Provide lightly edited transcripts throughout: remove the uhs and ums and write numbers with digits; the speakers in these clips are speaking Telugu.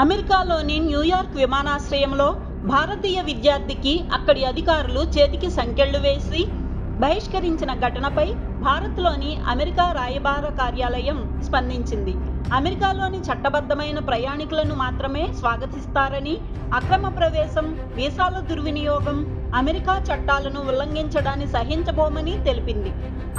అమెరికాలోని న్యూయార్క్ విమానాశ్రయంలో భారతీయ విద్యార్థికి అక్కడి అధికారులు చేతికి సంకెళ్లు వేసి బహిష్కరించిన ఘటనపై భారత్లోని అమెరికా రాయబార కార్యాలయం స్పందించింది. అమెరికాలోని చట్టబద్ధమైన ప్రయాణికులను మాత్రమే స్వాగతిస్తారని, అక్రమ ప్రవేశం, వీసాల దుర్వినియోగం, అమెరికా చట్టాలను ఉల్లంఘించడాన్ని సహించబోమని తెలిపింది.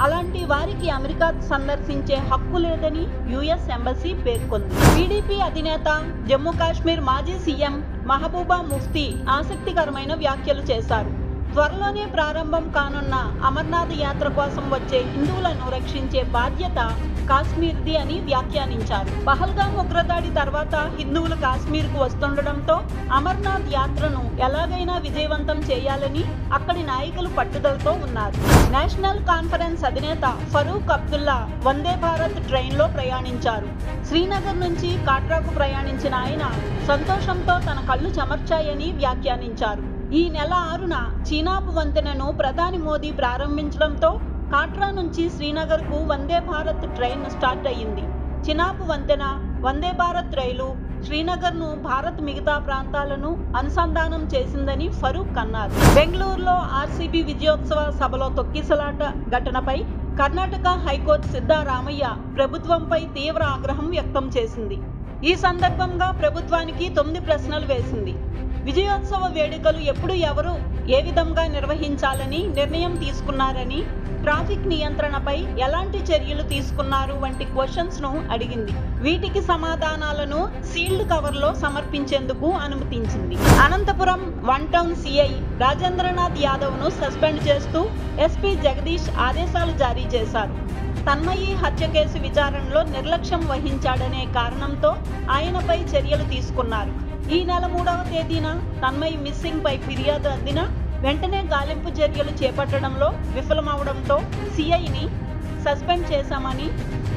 అలాంటి వారికి అమెరికా సందర్శించే హక్కు లేదని యుఎస్ ఎంబసీ పేర్కొంది. టీడీపీ అధినేత, జమ్మూ కాశ్మీర్ మాజీ సీఎం మహబూబా ముఫ్తీ ఆసక్తికరమైన వ్యాఖ్యలు చేశారు. త్వరలోనే ప్రారంభం కానున్న అమర్నాథ్ యాత్ర కోసం వచ్చే హిందువులను రక్షించే బాధ్యత కాశ్మీర్ది అని వ్యాఖ్యానించారు. పహల్గామ్ ఉగ్రదాడి తర్వాత హిందువులు కాశ్మీర్కు వస్తుండటంతో అమర్నాథ్ యాత్రను ఎలాగైనా విజయవంతం చేయాలని అక్కడి నాయకులు పట్టుదలతో ఉన్నారు. నేషనల్ కాన్ఫరెన్స్ అధినేత ఫరూక్ అబ్దుల్లా వందే భారత్ ట్రైన్లో ప్రయాణించారు. శ్రీనగర్ నుంచి కాట్రాకు ప్రయాణించిన ఆయన సంతోషంతో తన కళ్ళు చెమర్చాయని వ్యాఖ్యానించారు. ఈ నెల 6న చీనాబ్ వంతెనను ప్రధాని మోదీ ప్రారంభించడంతో కాట్రా నుంచి శ్రీనగర్కు వందే భారత్ ట్రైన్ స్టార్ట్ అయ్యింది. చినాబ్ వంతెన, వందే భారత్ రైలు శ్రీనగర్ను భారత్ మిగతా ప్రాంతాలను అనుసంధానం చేసిందని ఫరూక్ అన్నారు. బెంగళూరులో ఆర్సీబీ విజయోత్సవ సభలో తొక్కిసలాట ఘటనపై కర్ణాటక హైకోర్టు సిద్ధారామయ్య ప్రభుత్వంపై తీవ్ర ఆగ్రహం వ్యక్తం చేసింది. ఈ సందర్భంగా ప్రభుత్వానికి 9 ప్రశ్నలు వేసింది. విజయోత్సవ వేడుకలు ఎప్పుడు, ఎవరు, ఏ విధంగా నిర్వహించాలని నిర్ణయం తీసుకున్నారని, ట్రాఫిక్ నియంత్రణపై ఎలాంటి చర్యలు తీసుకున్నారు వంటి క్వశ్చన్స్ ను అడిగింది. వీటికి సమాధానాలను సీల్డ్ కవర్లో సమర్పించేందుకు అనుమతించింది. అనంతపురం 1 టౌన్ సిఐ రాజేంద్రనాథ్ యాదవ్ ను సస్పెండ్ చేస్తూ ఎస్పీ జగదీష్ ఆదేశాలు జారీ చేశారు. తన్మయి హత్య కేసు విచారణలో నిర్లక్ష్యం వహించాడనే కారణంతో ఆయనపై చర్యలు తీసుకున్నారు. ఈ నెల 3వ తేదీన తన్మయి మిస్సింగ్ పై ఫిర్యాదు అందిన వెంటనే గాలింపు చర్యలు చేపట్టడంలో విఫలమవడంతో సిఐని సస్పెండ్ చేశామని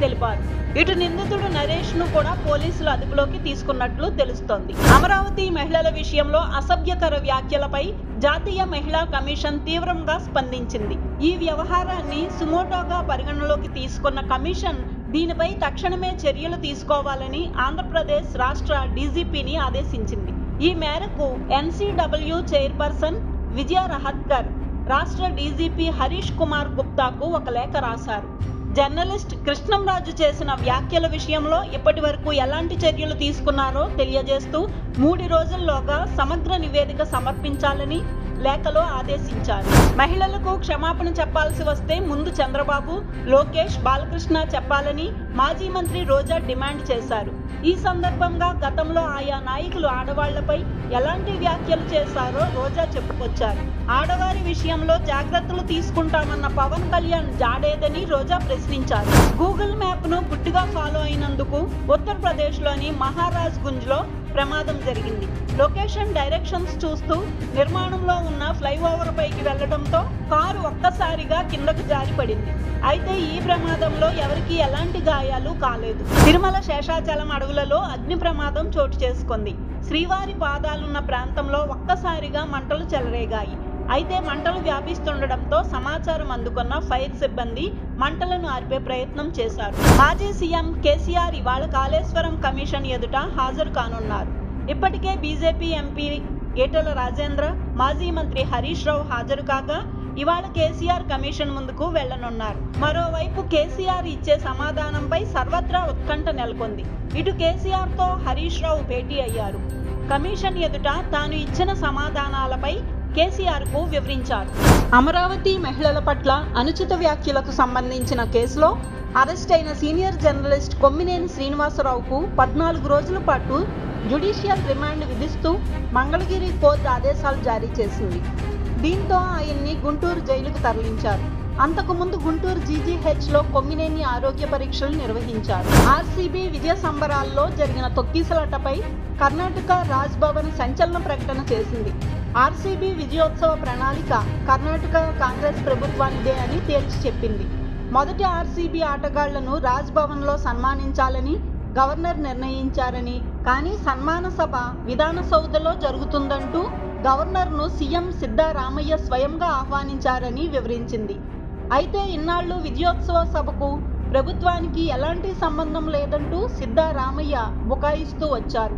తెలిపారు. ఇటు నిందితుడు నరేష్ ను కూడా పోలీసులు అదుపులోకి తీసుకున్నట్లు తెలుస్తోంది. అమరావతి మహిళల విషయంలో అసభ్యకర వ్యాఖ్యలపై జాతీయ మహిళా కమిషన్ తీవ్రంగా స్పందించింది. ఈ వ్యవహారాన్ని సుమోటోగా పరిగణలోకి తీసుకున్న కమిషన్ దీనిపై తక్షణమే చర్యలు తీసుకోవాలని ఆంధ్రప్రదేశ్ రాష్ట్ర డీజీపీని ఆదేశించింది. ఈ మేరకు ఎన్సీడబ్ల్యూ చైర్పర్సన్ విజయ రహత్కర్ రాష్ట్ర డీజీపీ హరీష్ కుమార్ గుప్తాకు ఒక లేఖ రాశారు. జర్నలిస్ట్ కృష్ణంరాజు చేసిన వ్యాఖ్యల విషయంలో ఇప్పటి వరకు ఎలాంటి చర్యలు తీసుకున్నారో తెలియజేస్తూ 3 రోజుల్లోగా సమగ్ర నివేదిక సమర్పించాలని లేఖలో ఆదేశించారు. మహిళలకు క్షమాపణ చెప్పాల్సి వస్తే ముందు చంద్రబాబు, లోకేష్, బాలకృష్ణ చెప్పాలని మాజీ మంత్రి రోజా డిమాండ్ చేశారు. ఈ సందర్భంగా గతంలో ఆయా నాయకులు ఆడవాళ్లపై ఎలాంటి వ్యాఖ్యలు చేశారో రోజా చెప్పుకొచ్చారు. ఆడవారి విషయంలో జాగ్రత్తలు తీసుకుంటామన్న పవన్ కళ్యాణ్ జాడేదని రోజా ప్రశ్నించారు. గూగుల్ మ్యాప్ ను గుడ్డిగా ఫాలో అయినందుకు ఉత్తరప్రదేశ్లోని మహారాజ్ గుంజ్లో ప్రమాదం జరిగింది. లొకేషన్ డైరెక్షన్స్ చూస్తూ నిర్మాణంలో ఉన్న ఫ్లైఓవర్ పైకి వెళ్లడంతో కారు ఒక్కసారిగా కిందకు జారిపడింది. అయితే ఈ ప్రమాదంలో ఎవరికీ ఎలాంటి గాయాలు కాలేదు. తిరుమల శేషాచలం అడవులలో అగ్ని ప్రమాదం చోటు చేసుకుంది. శ్రీవారి పాదాలున్న ప్రాంతంలో ఒక్కసారిగా మంటలు చెలరేగాయి. అయితే మంటలు వ్యాపిస్తుండటంతో సమాచారం అందుకున్న ఫైర్ సిబ్బంది మంటలను ఆర్పే ప్రయత్నం చేశారు. మాజీ సీఎం కేసీఆర్ ఇవాళ కాళేశ్వరం కమిషన్ ఎదుట హాజరు కానున్నారు. ఇప్పటికే బీజేపీ ఎంపీ ఈటెల రాజేంద్ర, మాజీ మంత్రి హరీష్ రావు హాజరు కాగా ఇవాళ కేసీఆర్ కమిషన్ ముందుకు వెళ్లనున్నారు. మరోవైపు కేసీఆర్ ఇచ్చే సమాధానంపై సర్వత్రా ఉత్కంఠ నెలకొంది. ఇటు కేసీఆర్ తో హరీష్ రావు భేటీ అయ్యారు. కమిషన్ ఎదుట తాను ఇచ్చిన సమాధానాలపై కేసీఆర్ కు వివరించారు. అమరావతి మహిళల పట్ల అనుచిత వ్యాఖ్యలకు సంబంధించిన కేసులో అరెస్ట్ అయిన సీనియర్ జర్నలిస్ట్ కొమ్మినేని శ్రీనివాసరావుకు 14 రోజుల పాటు జ్యుడిషియల్ రిమాండ్ విధిస్తూ మంగళగిరి కోర్టు ఆదేశాలు జారీ చేసింది. దీంతో ఆయన్ని గుంటూరు జైలుకు తరలించారు. అంతకుముందు గుంటూరు జీజీహెచ్లో కొమ్మినేని ఆరోగ్య పరీక్షలు నిర్వహించారు. ఆర్సీబీ విజయ సంబరాల్లో జరిగిన తొక్కిసలాటపై కర్ణాటక రాజ్ భవన్ సంచలన ప్రకటన చేసింది. ఆర్సీబీ విజయోత్సవ ప్రణాళిక కర్ణాటక కాంగ్రెస్ ప్రభుత్వానిదే అని తేల్చి చెప్పింది. మొదటి ఆర్సీబీ ఆటగాళ్లను రాజ్ భవన్లో సన్మానించాలని గవర్నర్ నిర్ణయించారని, కానీ సన్మాన సభ విధాన సౌధలో జరుగుతుందంటూ గవర్నర్ను సీఎం సిద్ధారామయ్య స్వయంగా ఆహ్వానించారని వివరించింది. అయితే ఇన్నాళ్లు విజయోత్సవ సభకు ప్రభుత్వానికి ఎలాంటి సంబంధం లేదంటూ సిద్ధారామయ్య బుకాయిస్తూ వచ్చారు.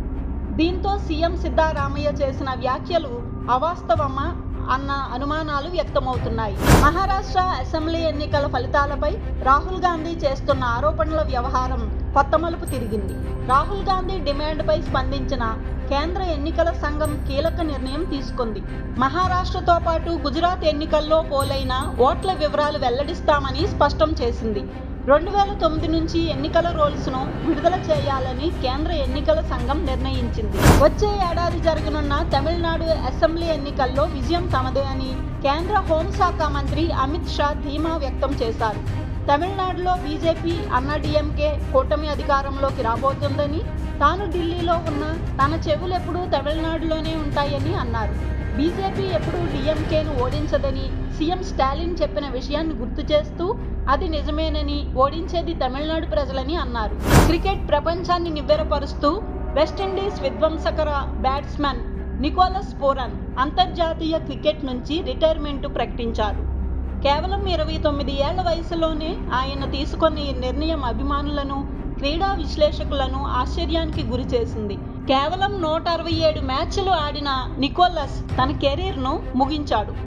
దీంతో సీఎం సిద్ధరామయ్య చేసిన వ్యాఖ్యలు అవాస్తవమా అన్న అనుమానాలు వ్యక్తమవుతున్నాయి. మహారాష్ట్ర అసెంబ్లీ ఎన్నికల ఫలితాలపై రాహుల్ గాంధీ చేస్తున్న ఆరోపణల వ్యవహారం కొత్త మలుపు తిరిగింది. రాహుల్ గాంధీ డిమాండ్పై స్పందించిన కేంద్ర ఎన్నికల సంఘం కీలక నిర్ణయం తీసుకుంది. మహారాష్ట్రతో పాటు గుజరాత్ ఎన్నికల్లో పోలైన ఓట్ల వివరాలు వెల్లడిస్తామని స్పష్టం చేసింది. 2009 నుంచి ఎన్నికల రోల్స్ను విడుదల చేయాలని కేంద్ర ఎన్నికల సంఘం నిర్ణయించింది. వచ్చే ఏడాది జరగనున్న తమిళనాడు అసెంబ్లీ ఎన్నికల్లో విజయం తమదే అని కేంద్ర హోంశాఖ మంత్రి అమిత్ షా ధీమా వ్యక్తం చేశారు. తమిళనాడులో బీజేపీ అన్నాడీఎంకే కూటమి అధికారంలోకి రాబోతుందని, తాను ఢిల్లీలో ఉన్న తన చెవులెప్పుడూ తమిళనాడులోనే ఉంటాయని అన్నారు. బీజేపీ ఎప్పుడూ డీఎంకేను ఓడించదని సీఎం స్టాలిన్ చెప్పిన విషయాన్ని గుర్తు చేస్తూ అది నిజమేనని, ఓడించేది తమిళనాడు ప్రజలని అన్నారు. క్రికెట్ ప్రపంచాన్ని నివ్వెరపరుస్తూ వెస్టిండీస్ విధ్వంసకర బ్యాట్స్మన్ నికోలస్ పూరన్ అంతర్జాతీయ క్రికెట్ నుంచి రిటైర్మెంట్ ప్రకటించారు. కేవలం 29 ఏళ్ల వయసులోనే ఆయన తీసుకున్న ఈ నిర్ణయం అభిమానులను, క్రీడా విశ్లేషకులను ఆశ్చర్యానికి గురి చేసింది. కేవలం 167 మ్యాచ్లు ఆడిన నికోలస్ తన కెరీర్ను ముగించాడు.